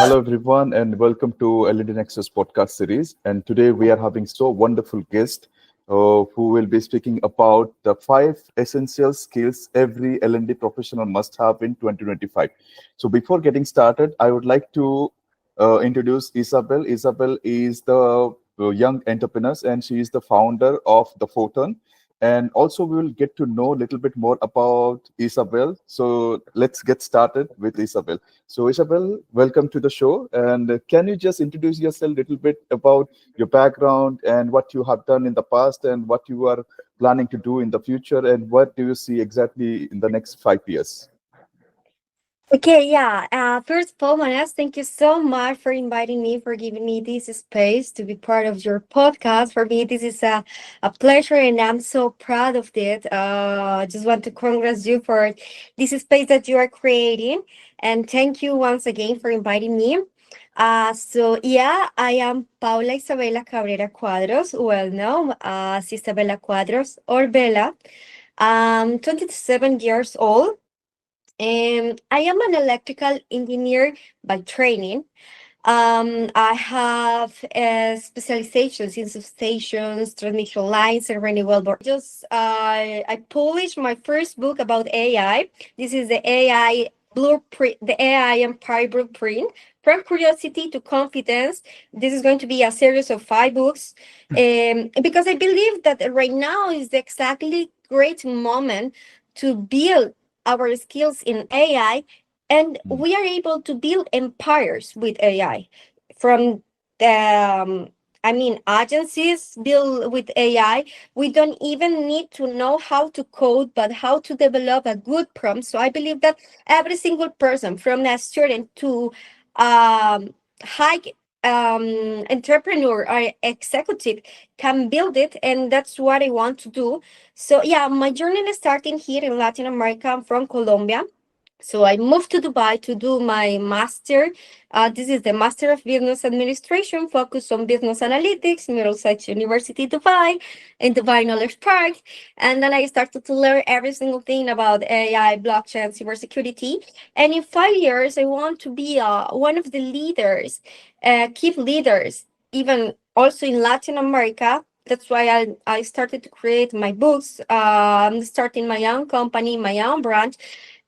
Hello, everyone, and welcome to L&D Nexus Podcast series. And today we are having so wonderful guest who will be speaking about the 5 essential skills every L&D professional must have in 2025. So before getting started, I would like to introduce Isabel. Isabel is the young entrepreneur, and she is the founder of the Photon. And also, we will get to know a little bit more about Isabel. So let's get started with Isabel. So, Isabel, welcome to the show. And can you just introduce yourself a little bit about your background and what you have done in the past and what you are planning to do in the future? And what do you see exactly in the next 5 years? Okay, yeah. First of all, Manas, thank you so much for inviting me, for giving me this space to be part of your podcast. For me, this is a pleasure, and I'm so proud of it. I just want to congratulate you for this space that you are creating, and thank you once again for inviting me. So I am Paula Isabela Cabrera Cuadros, well known as Isabela Cuadros or Bela. I'm 27 years old. I am an electrical engineer by training. I have specializations in substations, transmission lines, and renewable. Just I published my first book about AI. This is the AI blueprint, the AI Empire blueprint. From curiosity to confidence. This is going to be a series of 5 books, because I believe that right now is the exactly great moment to build our skills in AI, and Mm. we are able to build empires with AI. From the agencies build with AI. We don't even need to know how to code, but how to develop a good prompt. So I believe that every single person, from a student to high entrepreneur or executive, can build it, and that's what I want to do. So yeah, my journey is starting here in Latin America. I'm from Colombia. So I moved to Dubai to do my master. This is the Master of Business Administration, focused on business analytics, Middlesex University, Dubai, in Dubai Knowledge Park. And then I started to learn every single thing about AI, blockchain, cybersecurity. And in 5 years, I want to be one of the leaders, key leaders, even also in Latin America. That's why I started to create my books. I'm starting my own company, my own branch,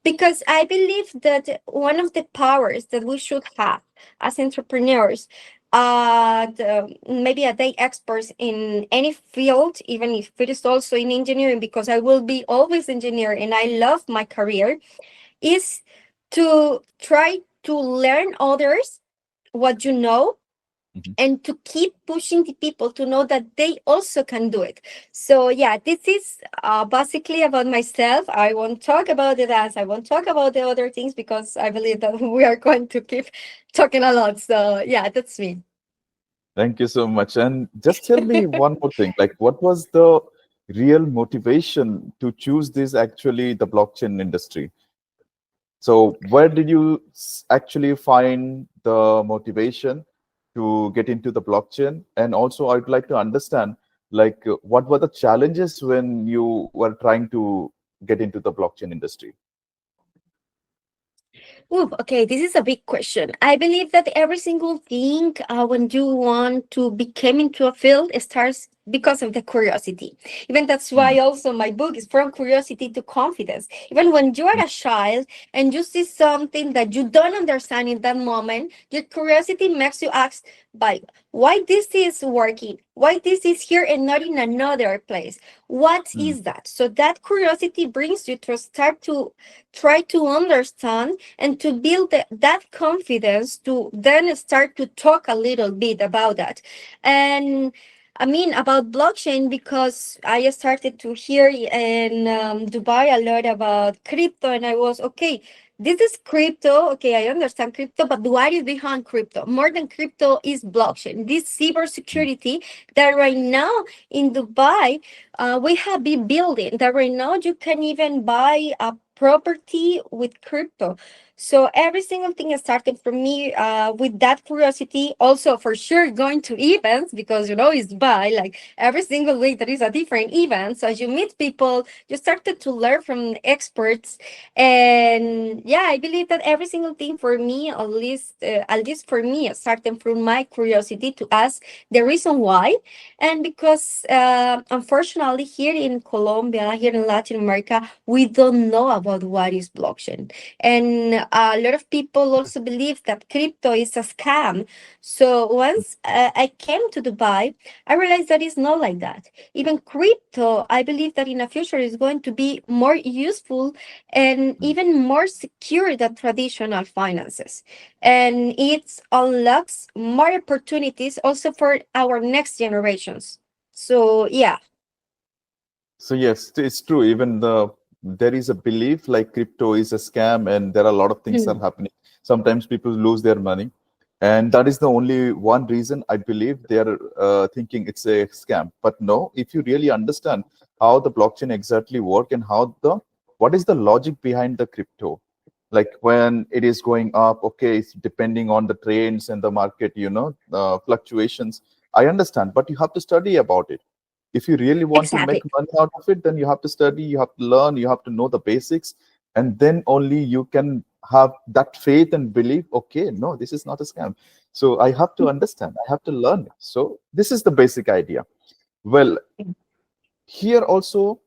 because I believe that one of the powers that we should have as entrepreneurs, maybe a day experts in any field, even if it is also in engineering, because I will be always engineer and I love my career, is to try to learn others what you know, Mhm. and to keep pushing the people to know that they also can do it. So yeah, this is basically about myself. I won't talk about the dance, I won't talk about the other things, because I believe that we are going to keep talking a lot. So yeah, that's me. Thank you so much. And just tell me one more thing, like what was the real motivation to choose this actually the blockchain industry? So where did you actually find the motivation to get into the blockchain? And also, I'd like to understand, like, what were the challenges when you were trying to get into the blockchain industry? Ooh, okay, this is a big question. I believe that every single thing, when you want to become into a field, it starts because of the curiosity. Even that's Mm. why also my book is from curiosity to confidence. Even when you are a child and you see something that you don't understand in that moment, your curiosity makes you ask, by why this is working, why this is here and not in another place. What Mm. is that? So that curiosity brings you to start to try to understand and to build that confidence to then start to talk a little bit about that. And about blockchain, because I started to hear in Dubai a lot about crypto, and I was okay. This is crypto. Okay, I understand crypto, but what is behind crypto? More than crypto is blockchain. This Mm. cybersecurity that right now in Dubai, we have been building. That right now you can even buy a property with crypto. So every single thing started for me with that curiosity. Also, for sure, going to events because it's by like every single week there is a different event. So as you meet people, you started to learn from experts, and yeah, I believe that every single thing for me, at least for me, starting from my curiosity to ask the reason why, and because unfortunately here in Colombia, here in Latin America, we don't know about what is blockchain, and a lot of people also believe that crypto is a scam. So once I came to Dubai, I realized that it's not like that. Even crypto, I believe that in the future is going to be more useful and even more secure than traditional finances. And it unlocks more opportunities also for our next generations. So yeah. So yes, it's true. Even there is a belief like crypto is a scam, and there are a lot of things are Mm, happening. Sometimes people lose their money, and that is the only one reason I believe they are thinking it's a scam. But no, if you really understand how the blockchain exactly work and how the what is the logic behind the crypto, like when it is going up, okay, it's depending on the trends and the market, fluctuations. I understand, but you have to study about it. If you really want to make exactly. money out of it, then you have to study, you have to learn, you have to know the basics, and then only you can have that faith and believe, okay, no, this is not a scam. So I have to understand, I have to learn it. So this is the basic idea. Well, here also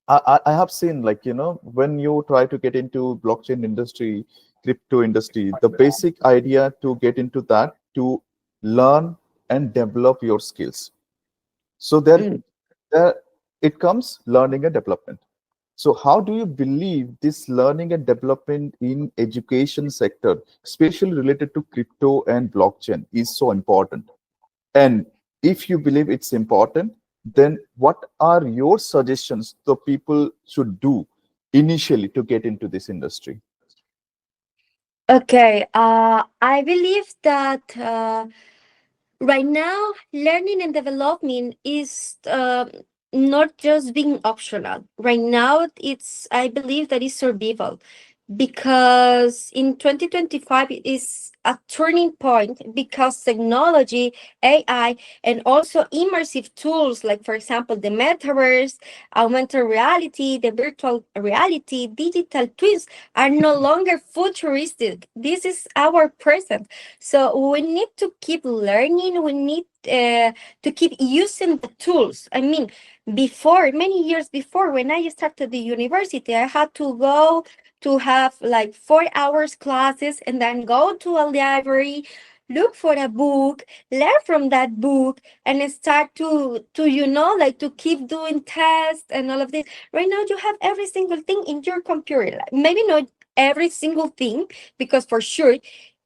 I have seen, like, when you try to get into blockchain industry, crypto industry, the basic idea to get into that, to learn and develop your skills. So Mm. there it comes learning and development. So how do you believe this learning and development in education sector, especially related to crypto and blockchain, is so important? And if you believe it's important, then what are your suggestions the people should do initially to get into this industry? Okay, I believe that right now, learning and development is not just being optional. Right now, I believe that is survival, because in 2025 it is a turning point, because technology, AI, and also immersive tools like, for example, the metaverse, augmented reality, the virtual reality, digital twins are no longer futuristic. This is our present. So we need to keep learning. We need to keep using the tools. I mean, before, many years before, when I started the university, I had to go to have like 4 hours classes and then go to a library, look for a book, learn from that book, and start to like to keep doing tests and all of this. Right now you have every single thing in your computer. Like, maybe not every single thing, because for sure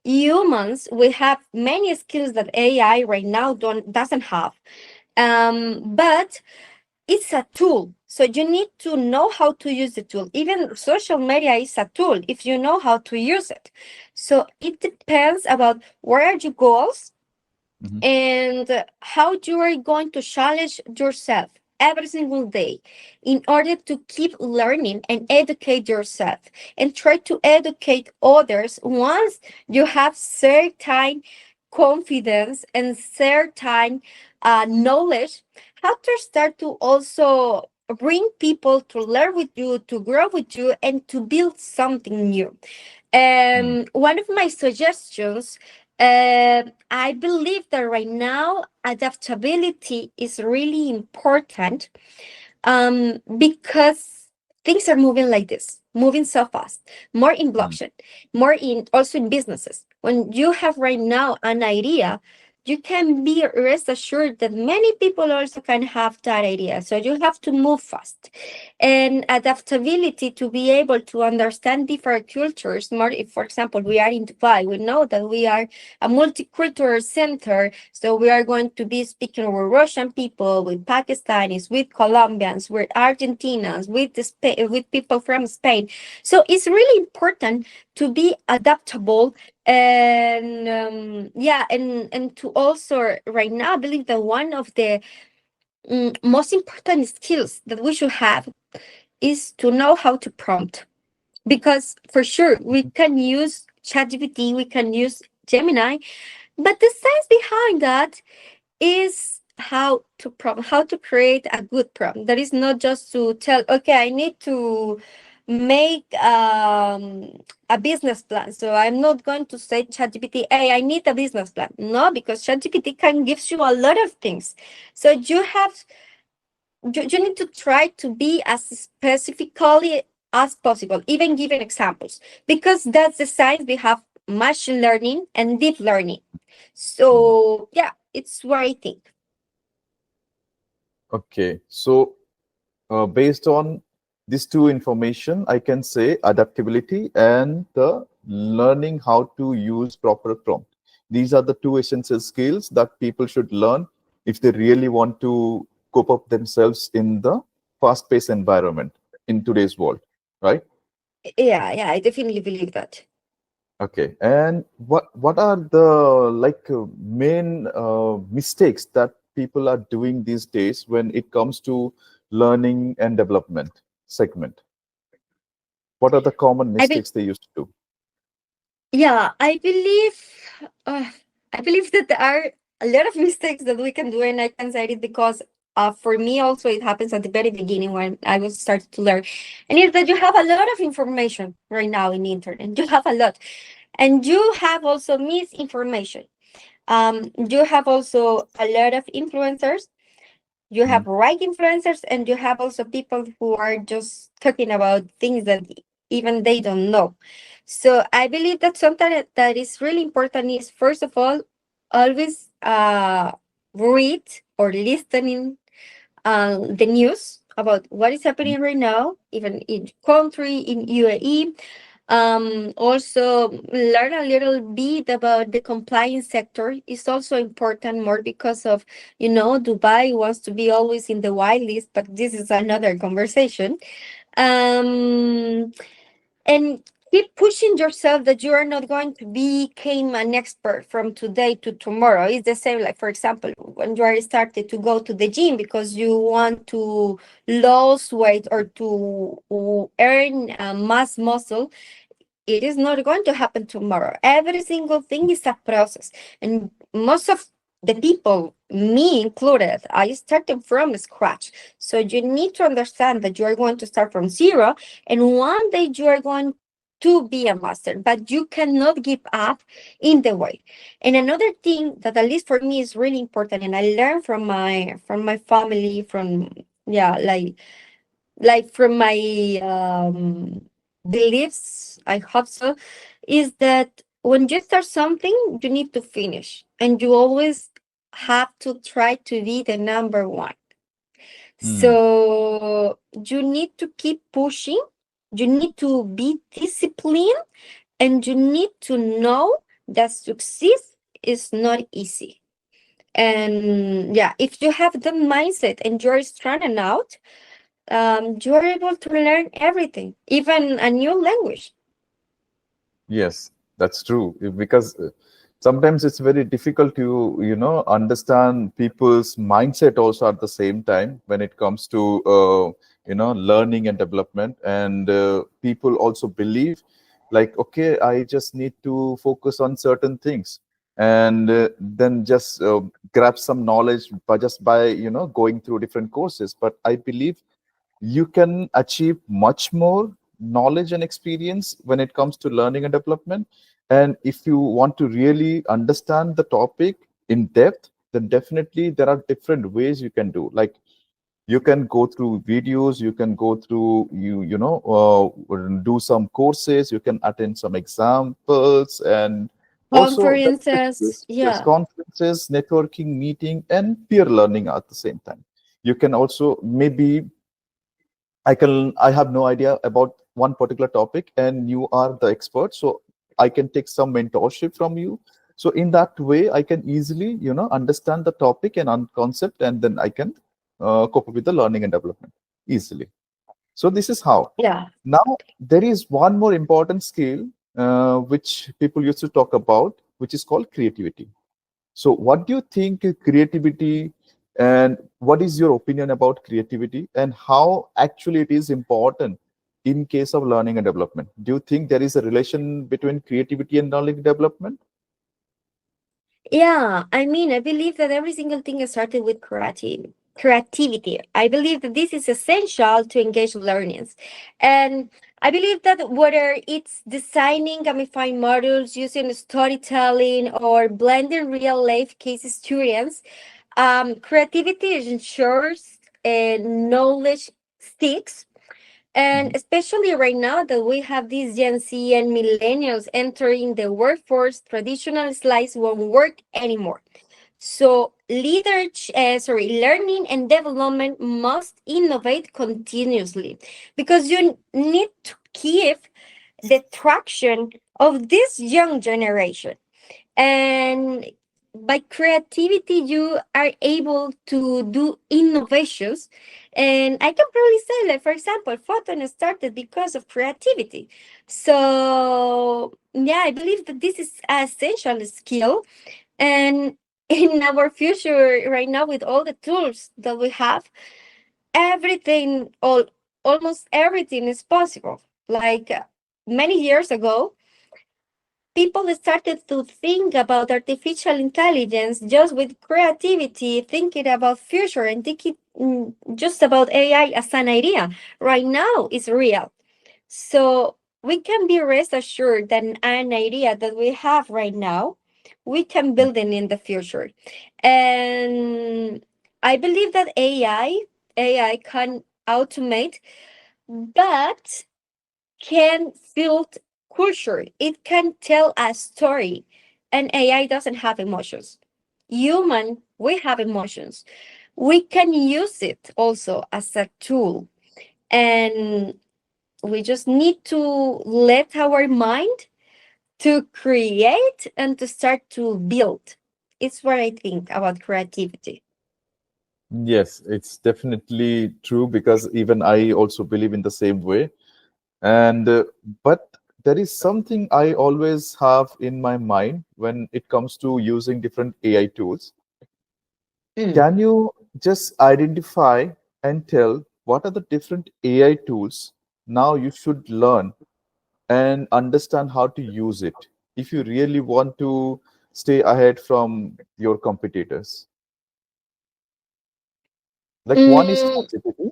humans we have many skills that AI right now doesn't have. But it's a tool. So you need to know how to use the tool. Even social media is a tool if you know how to use it. So it depends about what are your goals Mhm. and how you are going to challenge yourself every single day in order to keep learning and educate yourself, and try to educate others once you have certain confidence and certain knowledge, how to start to also bring people to learn with you, to grow with you, and to build something new. Mm, One of my suggestions, I believe that right now adaptability is really important, because things are moving like this, moving so fast, more in mm, blockchain, more in also in businesses. When you have right now an idea, you can be rest assured that many people also can have that idea. So you have to move fast, and adaptability to be able to understand different cultures more. If, for example, we are in Dubai, we know that we are a multicultural center. So we are going to be speaking with Russian people, with Pakistanis, with Colombians, with Argentinians, with people from Spain. So it's really important to be adaptable, and yeah, and to also right now I believe that one of the most important skills that we should have is to know how to prompt. because for sure we can use ChatGPT, we can use Gemini, but the science behind that is how to create a good prompt. That is not just to tell, okay, I need to make a business plan. So I'm not going to say ChatGPT, hey, I need a business plan. No, because ChatGPT can gives you a lot of things. So you need to try to be as specifically as possible, even giving examples, because that's the science behind machine learning and deep learning. Mm. So yeah, it's what I think. Okay, so based on these two information, I can say adaptability and the learning how to use proper prompt. These are the two essential skills that people should learn if they really want to cope up themselves in the fast-paced environment in today's world, right? Yeah, I definitely believe that. Okay, and what are the main mistakes that people are doing these days when it comes to learning and development segment? What are the common I be mistakes they used to do? Yeah, uh, I believe that there are a lot of mistakes that we can do, and I can say it because for me also it happens at the very beginning when I was started to learn, and it's that you have a lot of information right now in the internet. You have a lot, and you have also misinformation. You have also a lot of influencers. You Mm. have right influencers, and you have also people who are just talking about things that even they don't know. So I believe that something that is really important is, first of all, always read or listening the news about what is Mm. happening right now, even in country, in UAE. Also learn a little bit about the compliance sector is also important, more because of, Dubai wants to be always in the white list, but this is another conversation. Um, and keep pushing yourself that you are not going to become an expert from today to tomorrow. It's the same, like, for example, when you are started to go to the gym because you want to lose weight or to earn mass muscle, it is not going to happen tomorrow. Every single thing is a process. And most of the people, me included, I started from scratch. So you need to understand that you are going to start from zero, and one day you are going to be a master, but you cannot give up in the way. And another thing that, at least for me, is really important, and I learned from my family, from, yeah, like from my beliefs, I hope so, is that when you start something, you need to finish, and you always have to try to be the number one. Mm. So you need to keep pushing, you need to be disciplined, and you need to know that success is not easy. And yeah, if you have the mindset and you're strong enough, you are able to learn everything, even a new language. Yes, that's true. Because sometimes it's very difficult to, understand people's mindset also at the same time when it comes to, learning and development. And people also believe like, okay, I just need to focus on certain things and then just grab some knowledge by, going through different courses. But I believe you can achieve much more knowledge and experience when it comes to learning and development. And if you want to really understand the topic in depth, then definitely there are different ways you can do. Like you can go through videos, you can go through do some courses, you can attend some examples, and also the Conferences, yes, yeah. conferences, networking, meeting, and peer learning at the same time. You can also maybe I have no idea about one particular topic and you are the expert. So I can take some mentorship from you. So in that way, I can easily, understand the topic and concept, and then I can cope with the learning and development easily. So this is how. Yeah. Now, there is one more important skill which people used to talk about, which is called creativity. So, what do you think creativity, and what is your opinion about creativity, and how actually it is important? in case of learning and development? Do you think there is a relation between creativity and knowledge development? Yeah, I mean, I believe that every single thing is started with creativity. I believe that this is essential to engage learners. And I believe that whether it's designing gamifying models, using storytelling, or blending real life case experience, creativity ensures knowledge sticks, and Mhm. especially right now that we have these Gen Z and millennials entering the workforce, traditional slides won't work anymore. So learning and development must innovate continuously because you need to keep the traction of this young generation. And by creativity you are able to do innovations, and I can probably say, like, for example, photon started because of creativity. So yeah, I believe that this is an essential skill. And in our future right now, with all the tools that we have, almost everything is possible. Like many years ago, people started to think about artificial intelligence just with creativity, thinking about future and thinking just about AI as an idea. Right now, it's real. So we can be rest assured that an idea that we have right now, we can build it in the future. And I believe that AI can automate, but can build culture. It can tell a story. And AI doesn't have emotions. Human, we have emotions. We can use it also as a tool. And we just need to let our mind to create and to start to build. It's what I think about creativity. Yes, it's definitely true because even I also believe in the same way. And but there is something I always have in my mind when it comes to using different AI tools. Mm. Can you just identify and tell what are the different AI tools now you should learn and understand how to use it if you really want to stay ahead from your competitors? Like one is Mm, ChatGPT,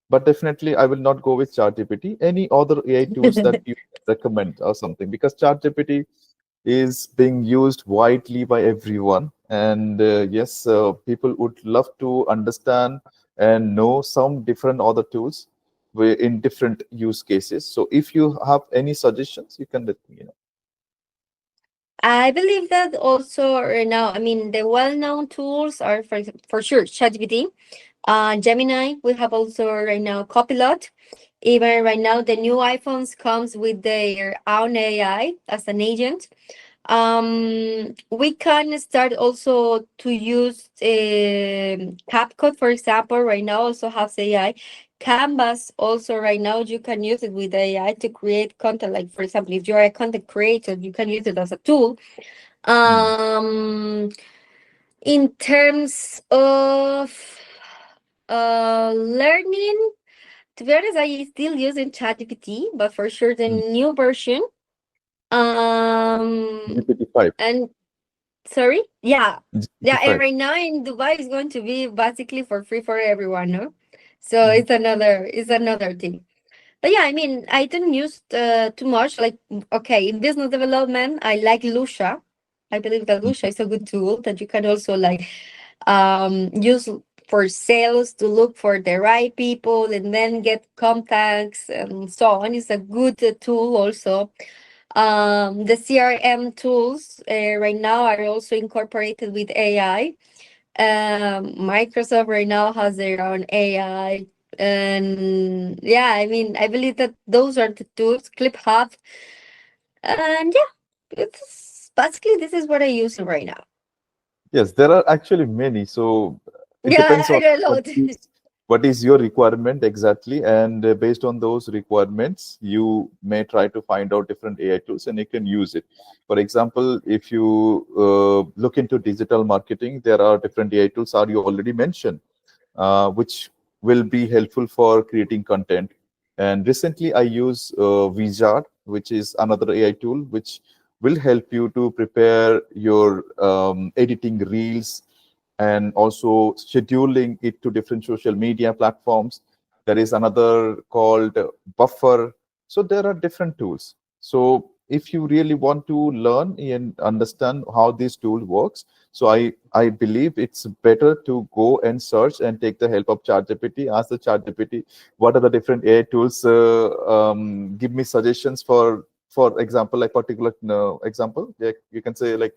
but definitely I will not go with ChatGPT. Any other AI tools that you recommend or something, because ChatGPT is being used widely by everyone, and yes, people would love to understand and know some different other tools in different use cases. So if you have any suggestions, you can let me know. I believe that also right now, I mean, the well-known tools are for sure ChatGPT, Gemini. We have also right now Copilot. Even right now, the new iPhones comes with their own AI as an agent. We can start also to use CapCut, for example. Right now, also has AI. Canvas also right now you can use it with AI to create content. Like for example, if you're a content creator, you can use it as a tool. Hmm. Um, in terms of learning, to be honest, I still using ChatGPT, but for sure the Hmm. new version. GPT-5. And sorry, yeah, yeah, and GPT-5. right now in Dubai is going to be basically for free for everyone, no? So Mhm. it's another thing. But yeah, I mean, I didn't use too much. Like, okay, in business development, I like Lucia. I believe that Lucia is a good tool that you can also like use for sales to look for the right people and then get contacts and so on. It's a good tool also. The CRM tools right now are also incorporated with AI. Microsoft right now has their own AI. And yeah, I mean, I believe that those are the tools, Clip Hub. And yeah, it's basically this is what I use right now. Yes, there are actually many. So it Yeah, depends I on got a lot. what is your requirement exactly, and based on those requirements, you may try to find out different AI tools, and you can use it. For example, if you look into digital marketing, there are different AI tools, are you already mentioned, which will be helpful for creating content. And recently, I use Vizard, which is another AI tool, which will help you to prepare your editing reels and also scheduling it to different social media platforms. There is another called Buffer. So there are different tools. So if you really want to learn and understand how this tool works, so I believe it's better to go and search and take the help of ChatGPT. Ask the ChatGPT what are the different AI tools. Give me suggestions for example, like particular example. Yeah, you can say like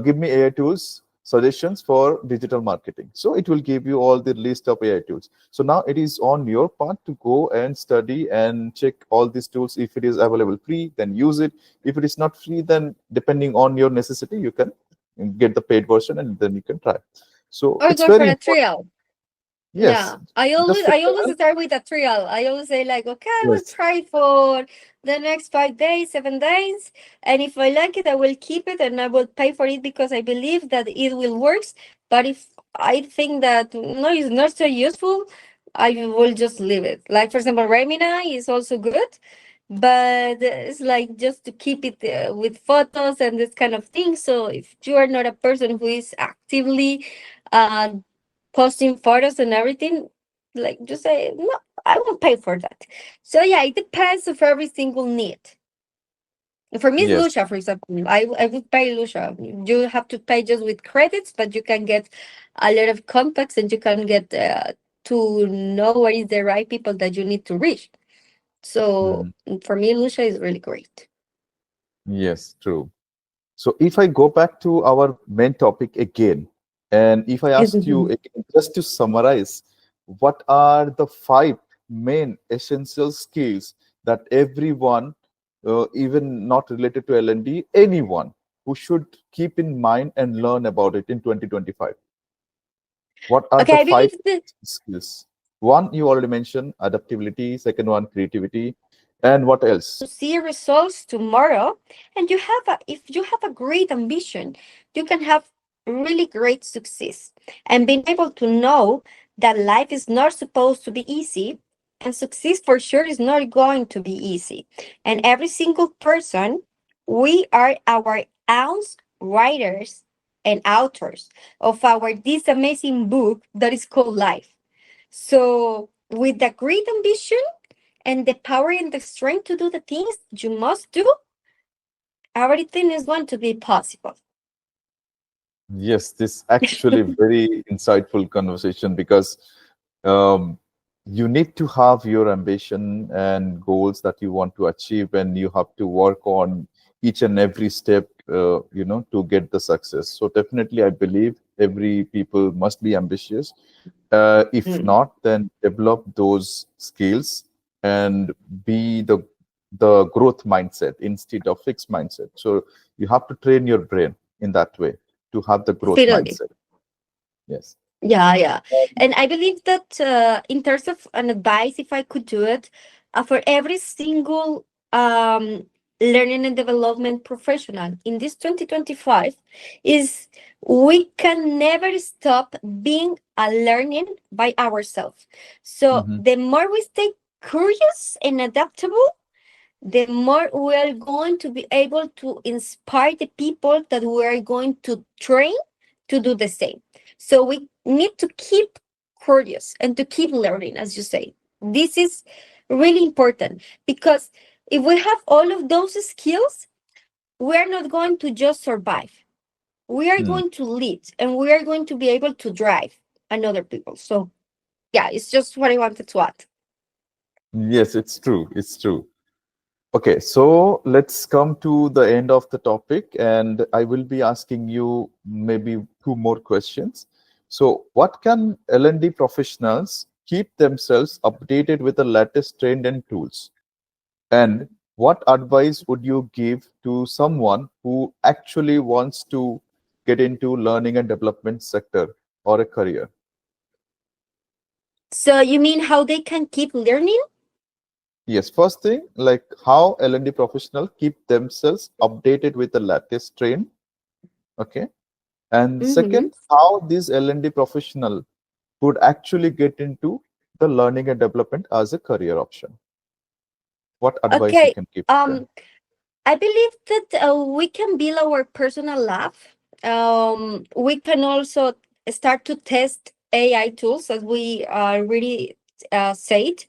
give me AI tools suggestions for digital marketing. So it will give you all the list of AI tools. So now it is on your part to go and study and check all these tools. If it is available free, then use it. If it is not free, then depending on your necessity, you can get the paid version and then you can try. So Or it's go for very a important. trial. Yes, Yeah, I just always take I the always help. start with a trial. I always say like, okay, I will Yes. try for the next 5 days, 7 days, and if I like it, I will keep it and I will pay for it because I believe that it will work. But if I think that no, it's not so useful, I will just leave it. Like for example, Remina is also good, but it's like just to keep it with photos and this kind of thing. So if you are not a person who is actively uh posting photos and everything, like just say no, I won't pay for that. So yeah, it depends of every single need. For me, it's Yes. Lucia, for example. I would pay Lucia. You have to pay just with credits, but you can get a lot of contacts and you can get to know what is the right people that you need to reach. So Mhm. for me, Lucia is really great. Yes, true. So if I go back to our main topic again, and if I asked you again, just to summarize, what are the five main essential skills that everyone, even not related to L&D, anyone who should keep in mind and learn about it in 2025? What are the Okay, I five believe that skills? One, you already mentioned adaptability. Second one, creativity. And what else? to see results tomorrow, and you have a if you have a great ambition, you can have really great success. And being able to know that life is not supposed to be easy, and success for sure is not going to be easy. And every single person, we are our own writers and authors of our this amazing book that is called life. So with the great ambition and the power and the strength to do the things you must do, everything is going to be possible. Yes, this actually very insightful conversation because um, you need to have your ambition and goals that you want to achieve, and you have to work on each and every step, to get the success. So definitely, I believe every people must be ambitious. If Mm. not, then develop those skills and be the growth mindset instead of fixed mindset. So you have to train your brain in that way to have the growth Definitely. mindset. Yes. Yeah, yeah. And I believe that in terms of an advice, if I could do it, for every single learning and development professional in this 2025, is we can never stop being a learning by ourselves. So Hmm. the more we stay curious and adaptable, the more we are going to be able to inspire the people that we are going to train to do the same. So we need to keep curious and to keep learning, as you say. This is really important because if we have all of those skills, we are not going to just survive. We are Hmm. going to lead and we are going to be able to drive another people. So yeah, it's just what I wanted to add. Yes, it's true. It's true. Okay, so let's come to the end of the topic, and I will be asking you maybe two more questions. So, what can L&D professionals keep themselves updated with the latest trend and tools? And what advice would you give to someone who actually wants to get into learning and development sector or a career? So you mean how they can keep learning? Yes, first thing, like how L&D professional keep themselves updated with the latest trend. Okay. And Mm-hmm. second, how this L&D professional could actually get into the learning and development as a career option. What advice you Okay. can give to them? Um, I believe that we can build our personal lab. We can also start to test AI tools, as we already said.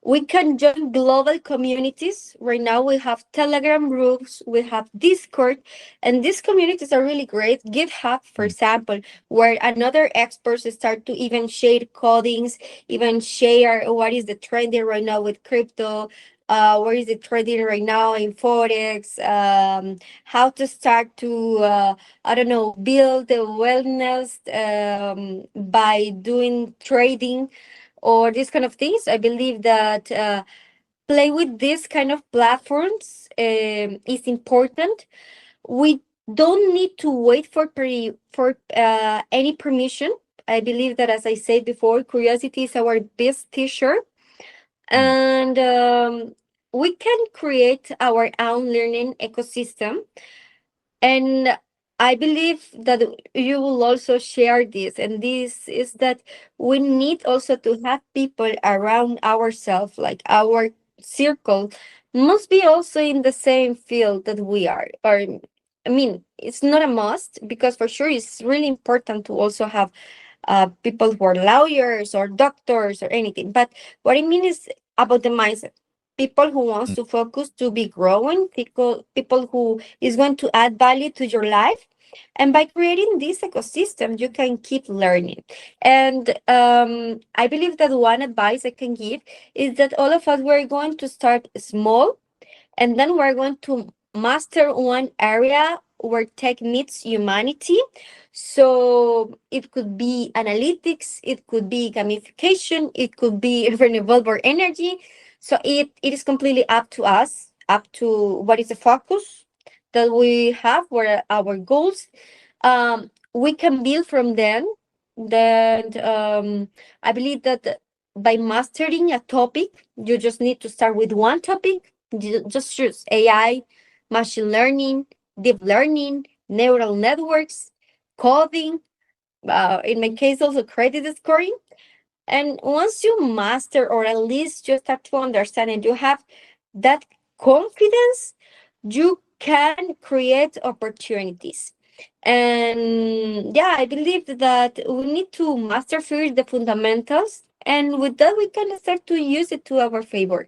We can join global communities. Right now, we have Telegram groups, we have Discord, and these communities are really great. GitHub, for Mm, example, where another experts start to even share codings, even share what is the trending right now with crypto, what is the trending right now in forex, how to start to I don't know, build the wellness by doing trading or these kind of things. I believe that play with these kind of platforms is important. We don't need to wait for any permission. I believe that, as I said before, curiosity is our best teacher, mm, and we can create our own learning ecosystem. And I believe that you will also share this, and this is that we need also to have people around ourselves, like our circle, must be also in the same field that we are. Or, I mean, it's not a must, because for sure it's really important to also have people who are lawyers or doctors or anything. But what I mean is about the mindset. People who wants mm. to focus to be growing, people who is going to add value to your life. And by creating this ecosystem, you can keep learning. And I believe that one advice I can give is that all of us, we're going to start small, and then we're going to master one area where tech meets humanity. So it could be analytics, it could be gamification, it could be renewable energy. So it is completely up to us, up to what is the focus that we have, what are our goals. We can build from them. Then I believe that by mastering a topic, you just need to start with one topic. Just choose AI, machine learning, deep learning, neural networks, coding. In my case, also credit scoring. And once you master, or at least you start to understand, and you have that confidence, you can create opportunities. And yeah, I believe that we need to master first the fundamentals, and with that we can start to use it to our favor.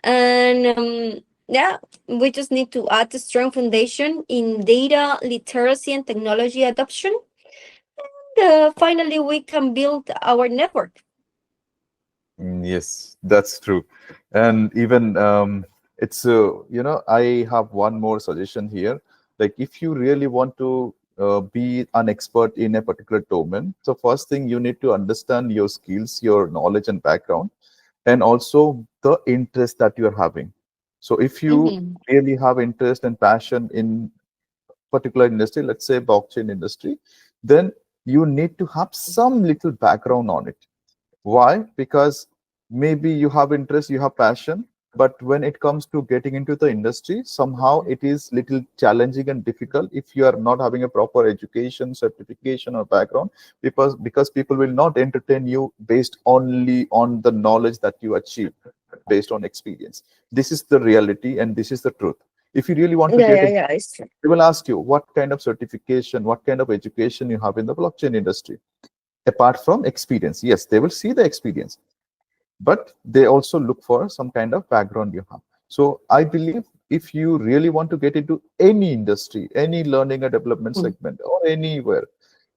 And yeah, we just need to add a strong foundation in data literacy and technology adoption. Finally, we can build our network. Yes, that's true. And even it's I have one more suggestion here. Like, if you really want to be an expert in a particular domain, so first thing, you need to understand your skills, your knowledge and background, and also the interest that you're having. So if you Mm-hmm. really have interest and passion in particular industry, let's say blockchain industry, then you need to have some little background on it. Why? Because maybe you have interest, you have passion, but when it comes to getting into the industry, somehow it is little challenging and difficult if you are not having a proper education, certification, or background, because people will not entertain you based only on the knowledge that you achieve, based on experience. This is the reality and this is the truth. If you really want to Yeah, get yeah, a, yeah, it's true. they will ask you what kind of certification, what kind of education you have in the blockchain industry apart from experience. Yes, they will see the experience, but they also look for some kind of background you have. So I believe if you really want to get into any industry, any learning or development Mm. segment, or anywhere,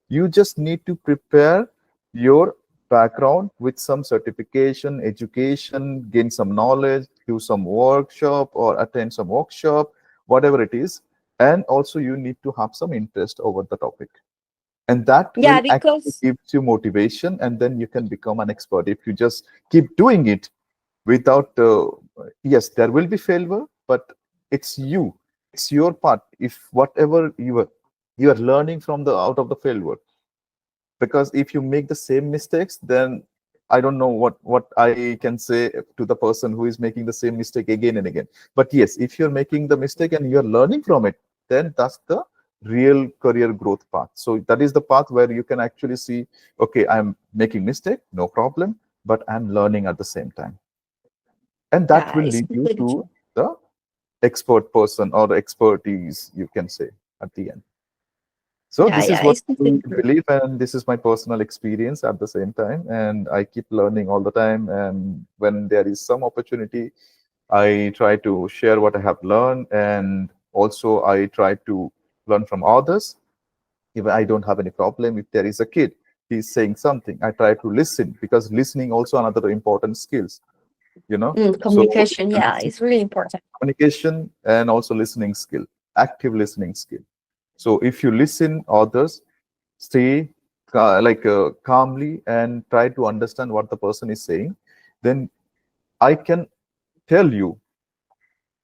you just need to prepare your background with some certification, education, gain some knowledge, do some workshop or attend some workshop, whatever it is. And also you need to have some interest over the topic, and that will Yeah, actually because gives you motivation, and then you can become an expert if you just keep doing it without yes, there will be failure, but it's you, it's your part. If whatever you are learning from the out of the failure, because if you make the same mistakes, then I don't know what I can say to the person who is making the same mistake again and again. But yes, if you're making the mistake and you're learning from it, then that's the real career growth path. So that is the path where you can actually see, okay, I'm making mistake, no problem, but I'm learning at the same time. and that Yeah, will it's lead you completely to true. the expert person or the expertise, you can say, at the end. So Yeah, this is yeah, what it's I completely true. believe, and this is my personal experience at the same time. And I keep learning all the time. And when there is some opportunity, I try to share what I have learned, and also I try to learn from others. If I don't have any problem, if there is a kid, he's saying something, I try to listen, because listening also another important skills, you know. So if Communication, you yeah, listen, it's really important. communication and also listening skill, active listening skill. So if you listen others, stay calmly and try to understand what the person is saying, then I can tell you,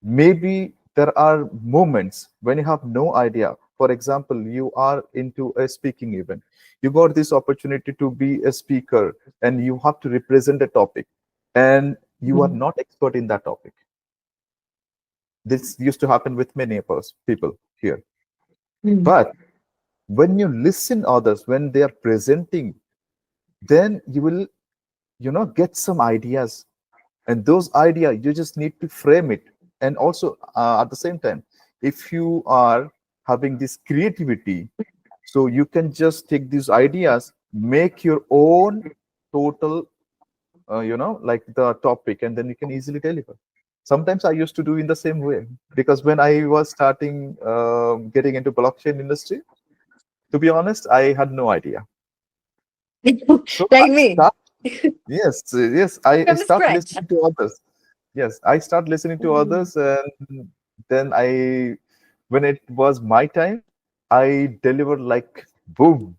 maybe there are moments when you have no idea. For example, you are into a speaking event, you got this opportunity to be a speaker, and you have to represent a topic, and you are Mhm. not expert in that topic. This used to happen with many of us people here. Mhm. But when you listen others when they are presenting, then you will, get some ideas, and those ideas you just need to frame it. And also, at the same time, if you are having this creativity, so you can just take these ideas, make your own total, like the topic, and then you can easily deliver. Sometimes I used to do in the same way, because when I was starting, getting into blockchain industry, to be honest, I had no idea. So Like I me, start, yes, yes, I from start scratch. listening to others. Yes, I start listening to Mhm. others, and then when it was my time, I delivered like boom.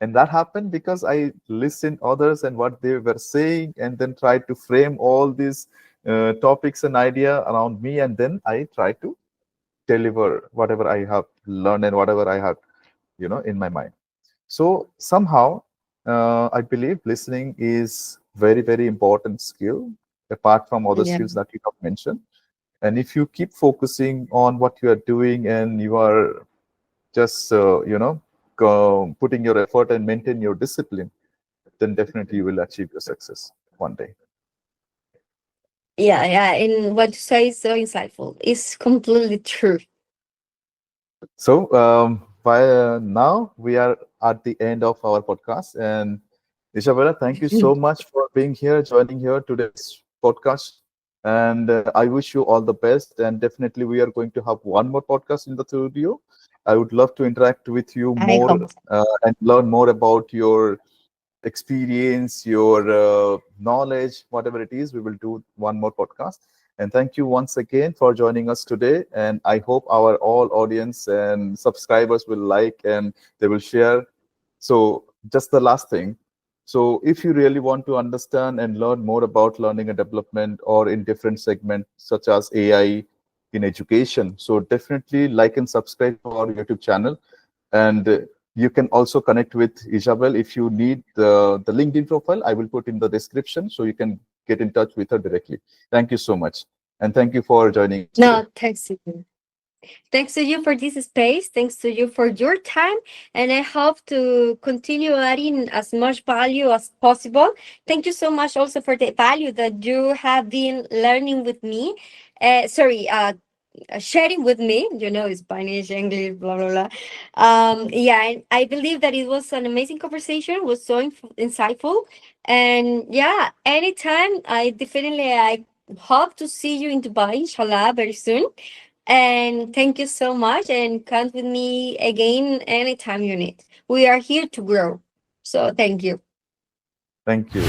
And that happened because I listened others and what they were saying, and then tried to frame all these topics and idea around me, and then I try to deliver whatever I have learned and whatever I have, in my mind. So somehow, I believe listening is very, very important skill, apart from other Yeah. skills that you have mentioned. And if you keep focusing on what you are doing, and you are just, putting your effort and maintain your discipline, then definitely you will achieve your success one day. Yeah, yeah. And what you say is so insightful. It's completely true. So, by now we are at the end of our podcast, and Isabella, thank you so much for being here, joining here today's podcast. And I wish you all the best. And definitely, we are going to have one more podcast in the studio. I would love to interact with you I more, hope. and learn more about your experience, your knowledge, whatever it is. We will do one more podcast. And thank you once again for joining us today. And I hope our all audience and subscribers will like, and they will share. So, just the last thing. So, if you really want to understand and learn more about learning and development, or in different segments such as AI in education, so definitely like and subscribe to our YouTube channel. And you can also connect with Isabel if you need the LinkedIn profile. I will put in the description, so you can get in touch with her directly. Thank you so much. And thank you for joining us today. No, thanks to you. Thanks to you for this space. Thanks to you for your time. And I hope to continue adding as much value as possible. Thank you so much also for the value that you have been learning with me. Sharing with me, Spanish, English, blah, blah, blah. Yeah, and I believe that it was an amazing conversation, it was so insightful. And yeah, anytime, I hope to see you in Dubai, inshallah, very soon. And thank you so much. And count with me again anytime you need. We are here to grow. So thank you. Thank you.